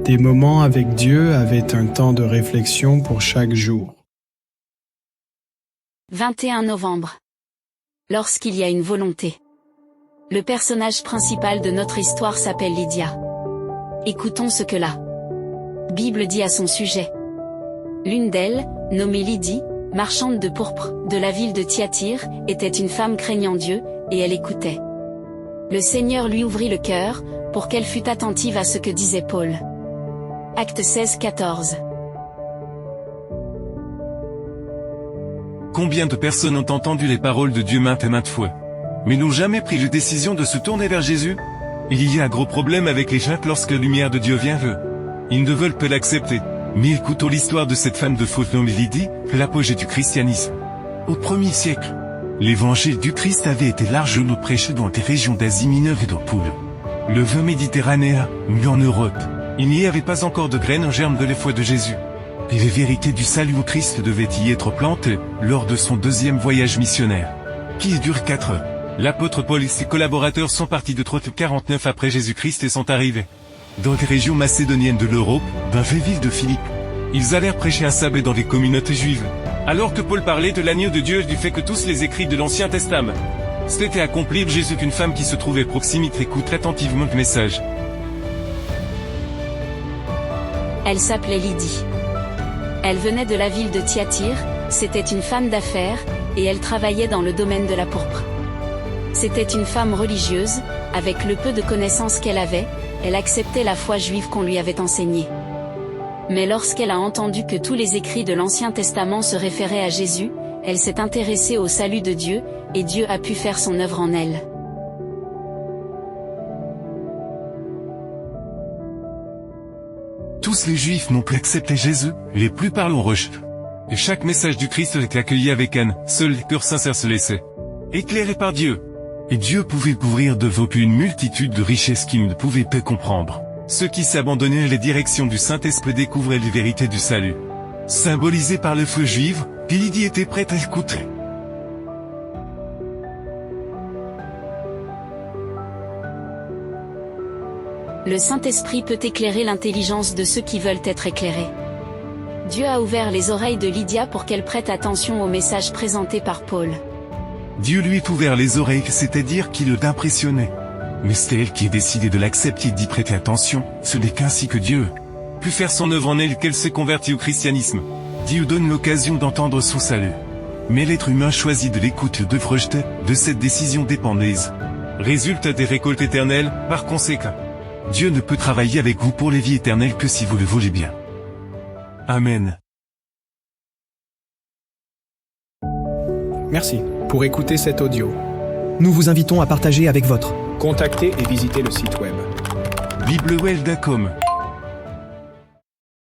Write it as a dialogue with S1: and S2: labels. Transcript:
S1: Des moments avec Dieu avaient un temps de réflexion pour chaque jour.
S2: 21 novembre. Lorsqu'il y a une volonté. Le personnage principal de notre histoire s'appelle Lydia. Écoutons ce que la Bible dit à son sujet. L'une d'elles, nommée Lydie, marchande de pourpre, de la ville de Thyatire, était une femme craignant Dieu, et elle écoutait. Le Seigneur lui ouvrit le cœur, pour qu'elle fût attentive à ce que disait Paul. Acte 16, 14.
S3: Combien de personnes ont entendu les paroles de Dieu maintes et maintes fois, mais n'ont jamais pris la décision de se tourner vers Jésus? Il y a un gros problème avec les gens lorsque la lumière de Dieu vient vers eux. Ils ne veulent pas l'accepter. Mais écoutons l'histoire de cette femme de faute nommée Lydie, l'apogée du christianisme. Au 1er siècle, l'évangile du Christ avait été largement prêché dans les régions d'Asie mineure et d'Opoule. Le vin méditerranéen, mais en Europe, il n'y avait pas encore de graines en germe de la foi de Jésus. Et les vérités du salut au Christ devaient y être plantées lors de son deuxième voyage missionnaire, qui dure 4 heures. L'apôtre Paul et ses collaborateurs sont partis de Troie 49 après Jésus-Christ et sont arrivés dans les régions macédoniennes de l'Europe, dans la ville de Philippe. Ils allèrent prêcher un sabbat dans les communautés juives. Alors que Paul parlait de l'agneau de Dieu et du fait que tous les écrits de l'Ancien Testament s'étaient accomplis, Jésus qu'une femme qui se trouvait à proximité écoute attentivement le message.
S2: Elle s'appelait Lydie. Elle venait de la ville de Thyatire, c'était une femme d'affaires, et elle travaillait dans le domaine de la pourpre. C'était une femme religieuse, avec le peu de connaissances qu'elle avait, elle acceptait la foi juive qu'on lui avait enseignée. Mais lorsqu'elle a entendu que tous les écrits de l'Ancien Testament se référaient à Jésus, elle s'est intéressée au salut de Dieu, et Dieu a pu faire son œuvre en elle.
S3: Tous les Juifs n'ont plus accepté Jésus, les plupart l'ont rejeté. Et chaque message du Christ était accueilli avec haine, seul les cœurs sincères se laissaient éclairer par Dieu. Et Dieu pouvait couvrir de vos une multitude de richesses qu'ils ne pouvaient pas comprendre. Ceux qui s'abandonnaient à les directions du Saint-Esprit découvraient les vérités du salut. Symbolisé par le feu juif, Lydie était prête à écouter.
S2: Le Saint-Esprit peut éclairer l'intelligence de ceux qui veulent être éclairés. Dieu a ouvert les oreilles de Lydia pour qu'elle prête attention au message présenté par Paul.
S3: Dieu lui a ouvert les oreilles, c'est-à-dire qu'il l'impressionnait. Mais c'est elle qui a décidé de l'accepter et d'y prêter attention. Ce n'est qu'ainsi que Dieu pu faire son œuvre en elle, qu'elle s'est convertie au christianisme. Dieu donne l'occasion d'entendre son salut. Mais l'être humain choisit de l'écouter ou de rejeter. De cette décision dépendent les résultats des récoltes éternelles. Par conséquent, Dieu ne peut travailler avec vous pour les vies éternelles que si vous le voulez bien. Amen.
S4: Merci pour écouter cet audio.
S5: Nous vous invitons à partager avec votre.
S4: Contactez et visitez le site web.
S3: biblewell.com